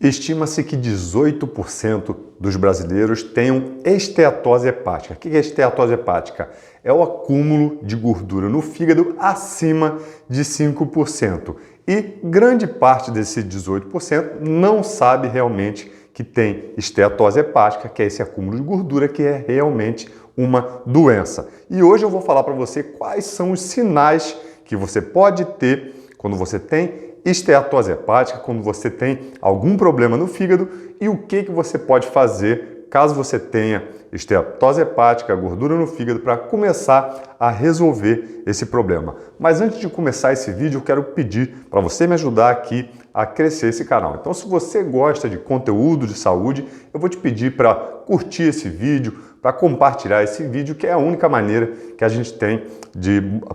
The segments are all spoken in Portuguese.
Estima-se que 18% dos brasileiros tenham esteatose hepática. O que é esteatose hepática? É o acúmulo de gordura no fígado acima de 5%. E grande parte desse 18% não sabe realmente que tem esteatose hepática, que é esse acúmulo de gordura, que é realmente uma doença. E hoje eu vou falar para você quais são os sinais que você pode ter quando você tem esteatose hepática, quando você tem algum problema no fígado e o que você pode fazer caso você tenha esteatose hepática, gordura no fígado, para começar a resolver esse problema. Mas antes de começar esse vídeo, eu quero pedir para você me ajudar aqui a crescer esse canal. Então, se você gosta de conteúdo de saúde, eu vou te pedir para curtir esse vídeo, para compartilhar esse vídeo, que é a única maneira que a gente tem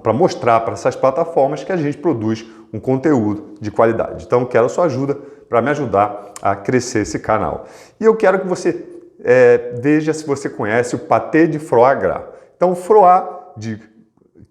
para mostrar para essas plataformas que a gente produz um conteúdo de qualidade. Então, quero a sua ajuda para me ajudar a crescer esse canal. E eu quero que você veja se você conhece o pâté de foie gras. Então, foie,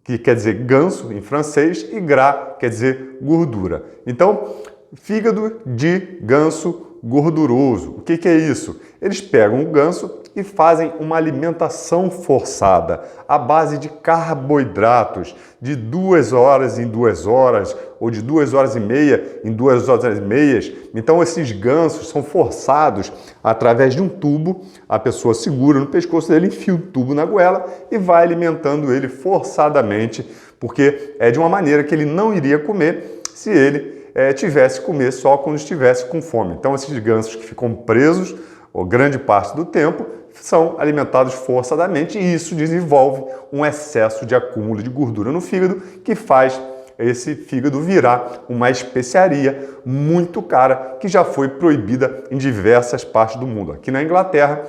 que quer dizer ganso em francês, e gras quer dizer gordura. Então, fígado de ganso gorduroso. O que é isso? Eles pegam o ganso e fazem uma alimentação forçada à base de carboidratos de 2 horas em 2 horas ou de 2 horas e meia em 2 horas e meias. Então esses gansos são forçados através de um tubo, a pessoa segura no pescoço dele, enfia o tubo na goela e vai alimentando ele forçadamente, porque é de uma maneira que ele não iria comer se ele tivesse que comer só quando estivesse com fome. Então esses gansos que ficam presos, ou grande parte do tempo, são alimentados forçadamente e isso desenvolve um excesso de acúmulo de gordura no fígado que faz esse fígado virar uma especiaria muito cara que já foi proibida em diversas partes do mundo. Aqui na Inglaterra,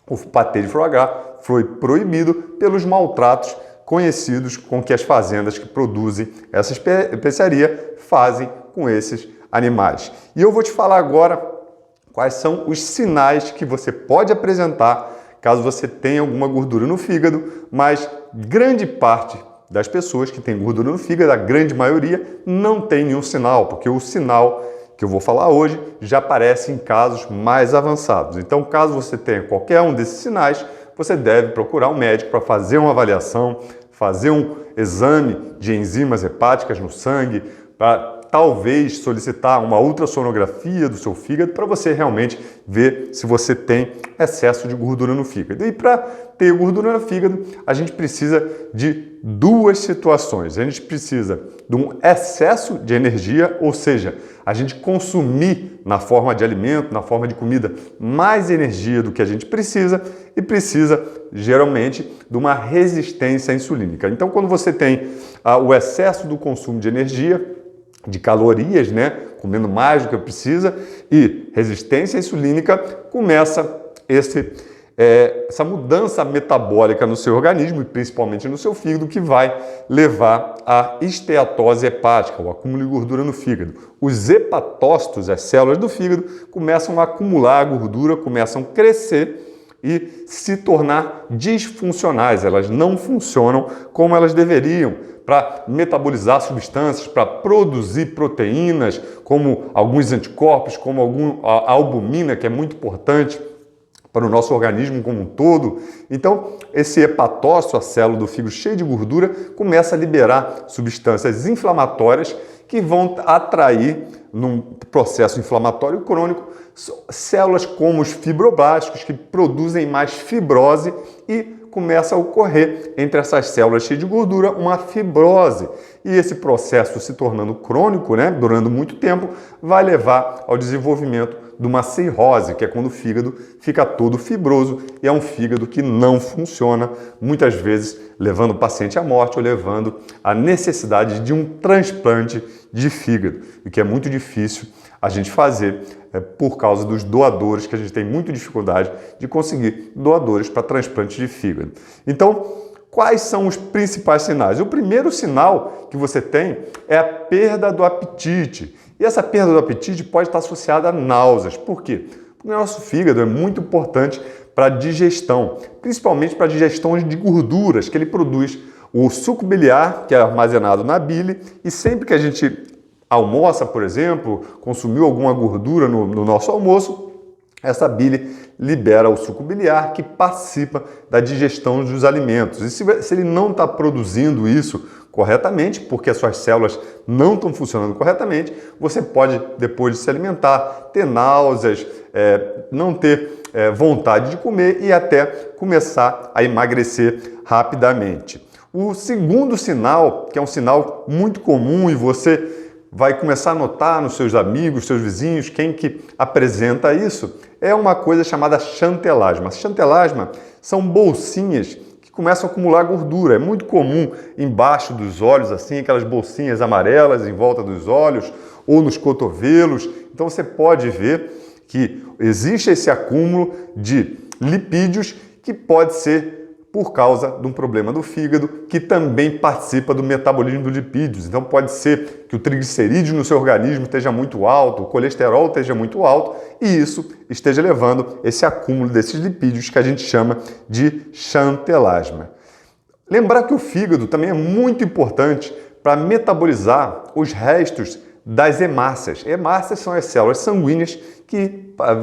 o pâté de foie gras foi proibido pelos maltratos conhecidos com que as fazendas que produzem essa especiaria fazem com esses animais. E eu vou te falar agora quais são os sinais que você pode apresentar caso você tenha alguma gordura no fígado, mas grande parte das pessoas que têm gordura no fígado, a grande maioria, não tem nenhum sinal, porque o sinal que eu vou falar hoje já aparece em casos mais avançados. Então, caso você tenha qualquer um desses sinais, você deve procurar um médico para fazer uma avaliação, fazer um exame de enzimas hepáticas no sangue, para talvez solicitar uma ultrassonografia do seu fígado para você realmente ver se você tem excesso de gordura no fígado. E para ter gordura no fígado, a gente precisa de duas situações. A gente precisa de um excesso de energia, ou seja, a gente consumir na forma de alimento, na forma de comida, mais energia do que a gente precisa e precisa, geralmente, de uma resistência insulínica. Então, quando você tem o excesso do consumo de energia, de calorias, né, comendo mais do que precisa, e resistência insulínica, começa essa mudança metabólica no seu organismo e principalmente no seu fígado, que vai levar à esteatose hepática, o acúmulo de gordura no fígado. Os hepatócitos, as células do fígado, começam a acumular gordura, começam a crescer e se tornar disfuncionais. Elas não funcionam como elas deveriam para metabolizar substâncias, para produzir proteínas, como alguns anticorpos, como a albumina, que é muito importante para o nosso organismo como um todo. Então, esse hepatócito, a célula do fígado cheia de gordura, começa a liberar substâncias inflamatórias que vão atrair, num processo inflamatório crônico, células como os fibroblastos, que produzem mais fibrose e começa a ocorrer entre essas células cheias de gordura uma fibrose. E esse processo se tornando crônico, né, durando muito tempo, vai levar ao desenvolvimento de uma cirrose, que é quando o fígado fica todo fibroso e é um fígado que não funciona, muitas vezes levando o paciente à morte ou levando à necessidade de um transplante de fígado, o que é muito difícil a gente fazer por causa dos doadores, que a gente tem muita dificuldade de conseguir doadores para transplante de fígado. Então, quais são os principais sinais? O primeiro sinal que você tem é a perda do apetite. E essa perda do apetite pode estar associada a náuseas. Por quê? Porque o nosso fígado é muito importante para a digestão, principalmente para a digestão de gorduras, que ele produz o suco biliar, que é armazenado na bile, e sempre que a gente almoça, por exemplo, consumiu alguma gordura no nosso almoço, essa bile libera o suco biliar que participa da digestão dos alimentos. E se ele não está produzindo isso corretamente, porque as suas células não estão funcionando corretamente, você pode, depois de se alimentar, ter náuseas, não ter vontade de comer e até começar a emagrecer rapidamente. O segundo sinal, que é um sinal muito comum e você vai começar a notar nos seus amigos, seus vizinhos, quem que apresenta isso, é uma coisa chamada xantelasma. Xantelasma são bolsinhas que começam a acumular gordura. É muito comum embaixo dos olhos, assim, aquelas bolsinhas amarelas em volta dos olhos ou nos cotovelos. Então você pode ver que existe esse acúmulo de lipídios que pode ser por causa de um problema do fígado que também participa do metabolismo dos lipídios. Então pode ser que o triglicerídeo no seu organismo esteja muito alto, o colesterol esteja muito alto e isso esteja levando esse acúmulo desses lipídios que a gente chama de xantelasma. Lembrar que o fígado também é muito importante para metabolizar os restos das hemácias. Hemácias são as células sanguíneas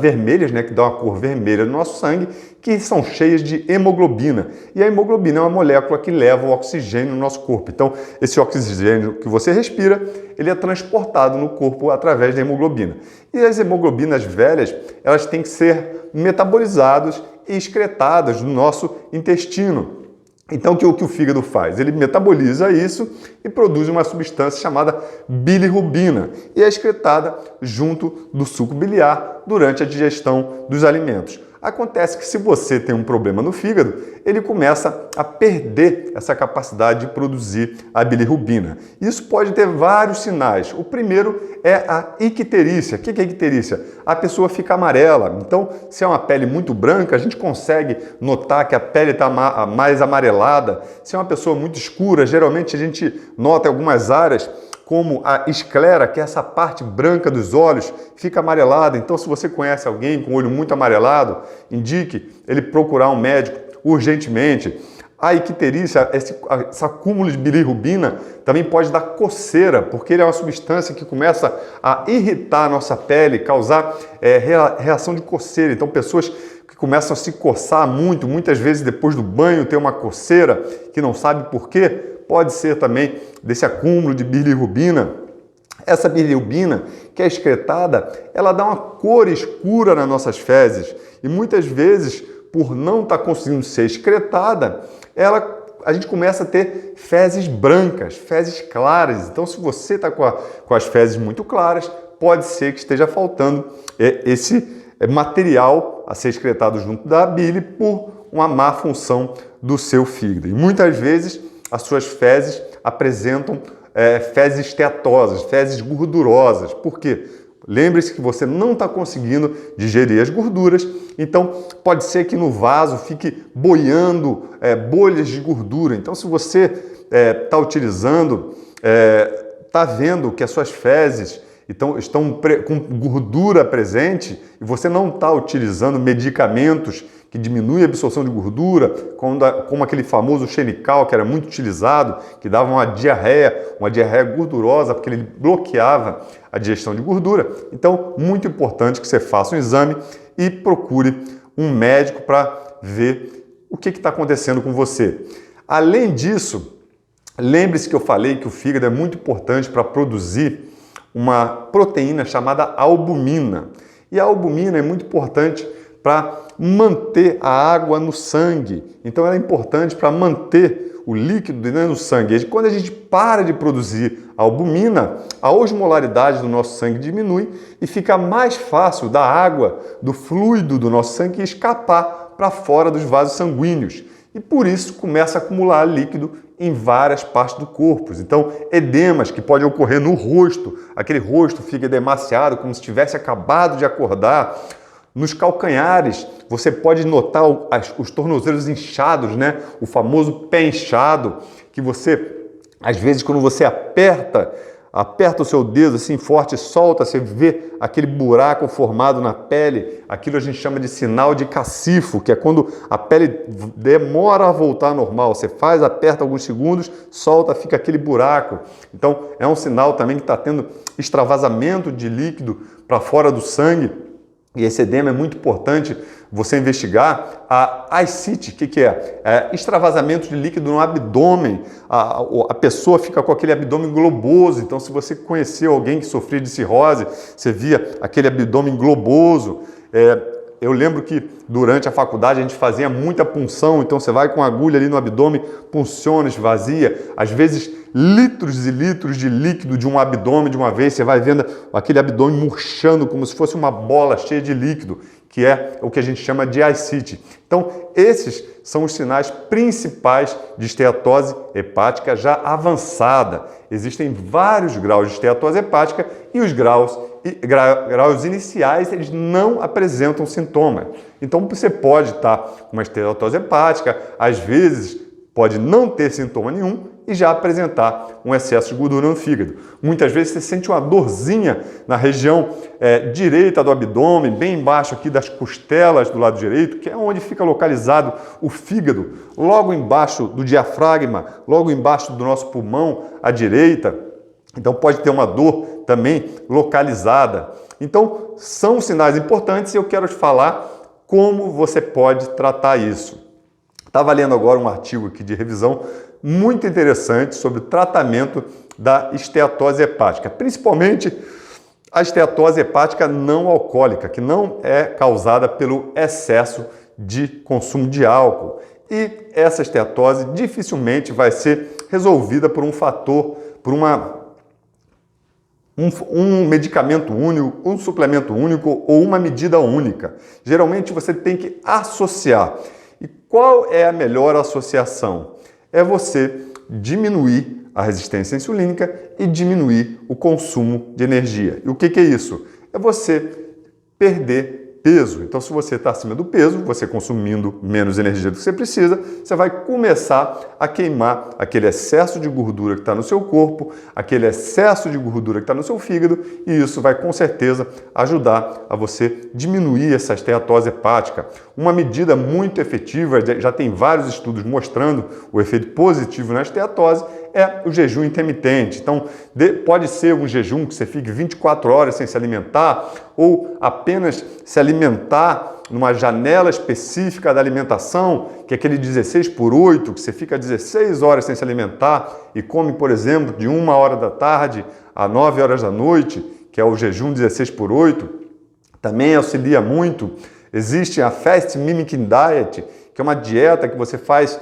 vermelhas, que dão a cor vermelha no nosso sangue, que são cheias de hemoglobina. E a hemoglobina é uma molécula que leva o oxigênio no nosso corpo. Então, esse oxigênio que você respira, ele é transportado no corpo através da hemoglobina. E as hemoglobinas velhas, elas têm que ser metabolizadas e excretadas no nosso intestino. Então, o que o fígado faz? Ele metaboliza isso e produz uma substância chamada bilirrubina e é excretada junto do suco biliar durante a digestão dos alimentos. Acontece que se você tem um problema no fígado, ele começa a perder essa capacidade de produzir a bilirrubina. Isso pode ter vários sinais. O primeiro é a icterícia. O que é icterícia? A pessoa fica amarela. Então, se é uma pele muito branca, a gente consegue notar que a pele está mais amarelada. Se é uma pessoa muito escura, geralmente a gente nota em algumas áreas como a esclera, que é essa parte branca dos olhos, fica amarelada. Então, se você conhece alguém com o olho muito amarelado, indique ele procurar um médico urgentemente. A icterícia, esse acúmulo de bilirrubina, também pode dar coceira, porque ele é uma substância que começa a irritar a nossa pele, causar reação de coceira. Então, pessoas que começam a se coçar muito, muitas vezes depois do banho tem uma coceira que não sabe por quê, pode ser também desse acúmulo de bilirrubina. Essa bilirrubina que é excretada, ela dá uma cor escura nas nossas fezes e muitas vezes, por não estar conseguindo ser excretada, a gente começa a ter fezes brancas, fezes claras. Então, se você está com as fezes muito claras, pode ser que esteja faltando esse material a ser excretado junto da bile por uma má função do seu fígado. E muitas vezes as suas fezes apresentam fezes esteatosas, fezes gordurosas. Por quê? Lembre-se que você não está conseguindo digerir as gorduras, então pode ser que no vaso fique boiando bolhas de gordura. Então, se você está utilizando, está vendo que as suas fezes estão com gordura presente e você não está utilizando medicamentos que diminuem a absorção de gordura, como aquele famoso xenical que era muito utilizado, que dava uma diarreia gordurosa, porque ele bloqueava a digestão de gordura. Então, muito importante que você faça um exame e procure um médico para ver o que está acontecendo com você. Além disso, lembre-se que eu falei que o fígado é muito importante para produzir uma proteína chamada albumina. E a albumina é muito importante para manter a água no sangue. Então ela é importante para manter o líquido dentro do sangue. E quando a gente para de produzir a albumina, a osmolaridade do nosso sangue diminui e fica mais fácil da água, do fluido do nosso sangue escapar para fora dos vasos sanguíneos. E por isso começa a acumular líquido em várias partes do corpo. Então, edemas que podem ocorrer no rosto, aquele rosto fica demasiado, como se tivesse acabado de acordar. Nos calcanhares, você pode notar os tornozelos inchados, o famoso pé inchado, que você, às vezes, quando você aperta aperta o seu dedo assim forte, solta, você vê aquele buraco formado na pele, aquilo a gente chama de sinal de cacifo, que é quando a pele demora a voltar ao normal. Você faz, aperta alguns segundos, solta, fica aquele buraco. Então é um sinal também que está tendo extravasamento de líquido para fora do sangue. E esse edema é muito importante você investigar. A ascite, o que é? É extravasamento de líquido no abdômen. A pessoa fica com aquele abdômen globoso. Então, se você conheceu alguém que sofria de cirrose, você via aquele abdômen globoso. Eu lembro que durante a faculdade a gente fazia muita punção, então você vai com a agulha ali no abdômen, punciona, esvazia, às vezes litros e litros de líquido de um abdômen de uma vez, você vai vendo aquele abdômen murchando como se fosse uma bola cheia de líquido, que é o que a gente chama de ascite. Então, esses são os sinais principais de esteatose hepática já avançada. Existem vários graus de esteatose hepática e os graus iniciais, eles não apresentam sintomas. Então, você pode estar com uma esteatose hepática, às vezes pode não ter sintoma nenhum e já apresentar um excesso de gordura no fígado. Muitas vezes você sente uma dorzinha na região direita do abdômen, bem embaixo aqui das costelas do lado direito, que é onde fica localizado o fígado, logo embaixo do diafragma, logo embaixo do nosso pulmão à direita. Então pode ter uma dor também localizada. Então são sinais importantes e eu quero te falar como você pode tratar isso. Estava lendo agora um artigo aqui de revisão muito interessante sobre o tratamento da esteatose hepática, principalmente a esteatose hepática não alcoólica, que não é causada pelo excesso de consumo de álcool. E essa esteatose dificilmente vai ser resolvida por um fator, por um medicamento único, um suplemento único ou uma medida única. Geralmente você tem que associar. E qual é a melhor associação? É você diminuir a resistência insulínica e diminuir o consumo de energia. E o que é isso? É você perder peso. Então, se você está acima do peso, você consumindo menos energia do que você precisa, você vai começar a queimar aquele excesso de gordura que está no seu corpo, aquele excesso de gordura que está no seu fígado, e isso vai com certeza ajudar a você diminuir essa esteatose hepática. Uma medida muito efetiva, já tem vários estudos mostrando o efeito positivo na esteatose, é o jejum intermitente. Então, pode ser um jejum que você fique 24 horas sem se alimentar ou apenas se alimentar numa janela específica da alimentação, que é aquele 16/8, que você fica 16 horas sem se alimentar e come, por exemplo, de 1 hora da tarde a 9 horas da noite, que é o jejum 16/8, também auxilia muito. Existe a Fast Mimicking Diet, que é uma dieta que você faz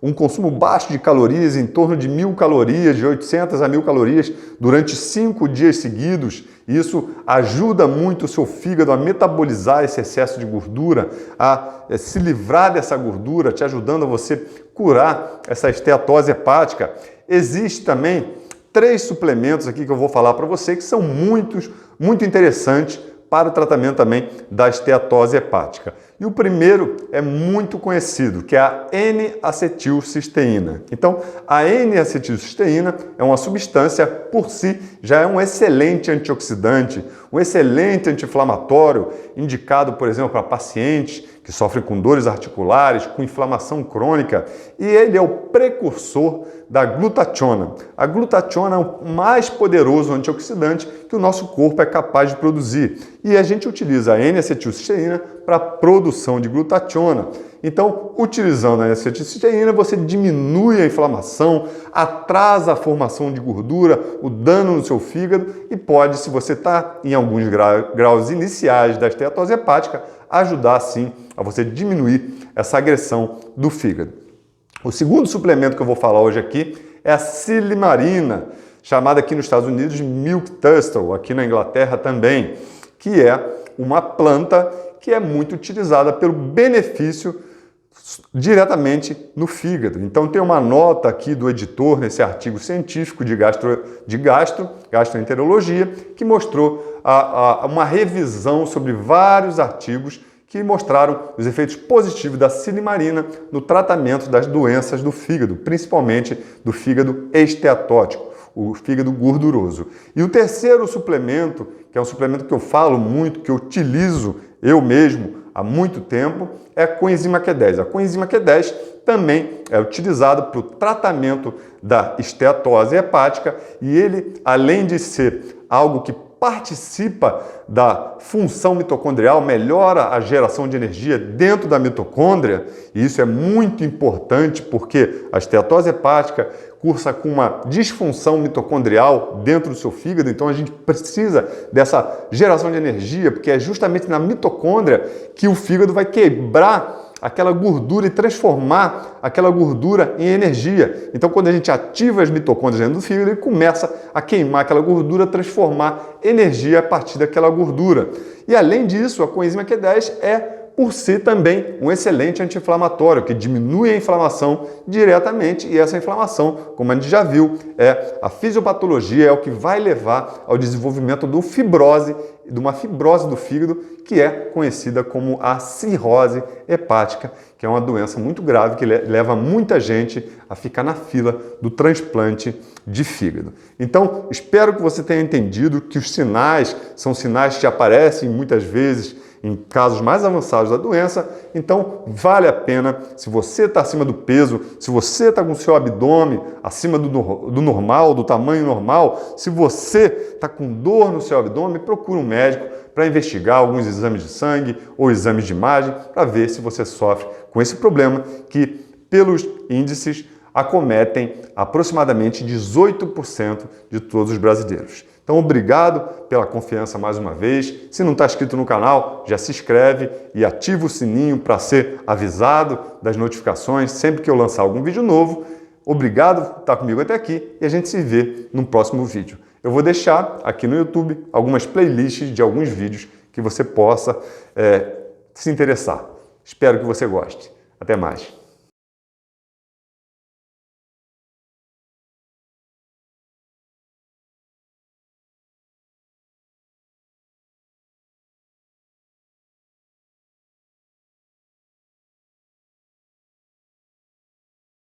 um consumo baixo de calorias, em torno de 1.000 calorias, de 800 a 1.000 calorias, durante 5 dias seguidos. Isso ajuda muito o seu fígado a metabolizar esse excesso de gordura, a se livrar dessa gordura, te ajudando a você curar essa esteatose hepática. Existe também 3 suplementos aqui que eu vou falar para você que são muito interessantes para o tratamento também da esteatose hepática. E o primeiro é muito conhecido, que é a N-acetilcisteína. Então, a N-acetilcisteína é uma substância, por si, já é um excelente antioxidante, um excelente anti-inflamatório, indicado, por exemplo, para pacientes que sofrem com dores articulares, com inflamação crônica, e ele é o precursor da glutationa. A glutationa é o mais poderoso antioxidante que o nosso corpo é capaz de produzir. E a gente utiliza a N-acetilcisteína para a produção de glutationa. Então, utilizando a N-acetilcisteína, você diminui a inflamação, atrasa a formação de gordura, o dano no seu fígado e pode, se você está em alguns graus iniciais da esteatose hepática, ajudar sim a você diminuir essa agressão do fígado. O segundo suplemento que eu vou falar hoje aqui é a silimarina, chamada aqui nos Estados Unidos de milk thistle, aqui na Inglaterra também, que é uma planta que é muito utilizada pelo benefício diretamente no fígado. Então tem uma nota aqui do editor nesse artigo científico de gastroenterologia que mostrou uma revisão sobre vários artigos que mostraram os efeitos positivos da silimarina no tratamento das doenças do fígado, principalmente do fígado esteatótico. o fígado gorduroso. E o terceiro suplemento, que é um suplemento que eu falo muito, que eu utilizo eu mesmo há muito tempo, é a coenzima Q10. A coenzima Q10 também é utilizado para o tratamento da esteatose hepática e ele, além de ser algo que participa da função mitocondrial, melhora a geração de energia dentro da mitocôndria, e isso é muito importante porque a esteatose hepática cursa com uma disfunção mitocondrial dentro do seu fígado, então a gente precisa dessa geração de energia, porque é justamente na mitocôndria que o fígado vai quebrar aquela gordura e transformar aquela gordura em energia. Então, quando a gente ativa as mitocôndrias dentro do fígado, ele começa a queimar aquela gordura, transformar energia a partir daquela gordura. E, além disso, a coenzima Q10 é, por si, também um excelente anti-inflamatório, que diminui a inflamação diretamente, e essa inflamação, como a gente já viu, é a fisiopatologia, é o que vai levar ao desenvolvimento de uma fibrose do fígado, que é conhecida como a cirrose hepática, que é uma doença muito grave que leva muita gente a ficar na fila do transplante de fígado. Então, espero que você tenha entendido que os sinais são sinais que aparecem muitas vezes em casos mais avançados da doença, então vale a pena, se você está acima do peso, se você está com o seu abdômen acima do normal, do tamanho normal, se você está com dor no seu abdômen, procure um médico para investigar alguns exames de sangue ou exames de imagem para ver se você sofre com esse problema que, pelos índices, acometem aproximadamente 18% de todos os brasileiros. Então, obrigado pela confiança mais uma vez. Se não está inscrito no canal, já se inscreve e ativa o sininho para ser avisado das notificações sempre que eu lançar algum vídeo novo. Obrigado por estar comigo até aqui e a gente se vê no próximo vídeo. Eu vou deixar aqui no YouTube algumas playlists de alguns vídeos que você possa se interessar. Espero que você goste. Até mais.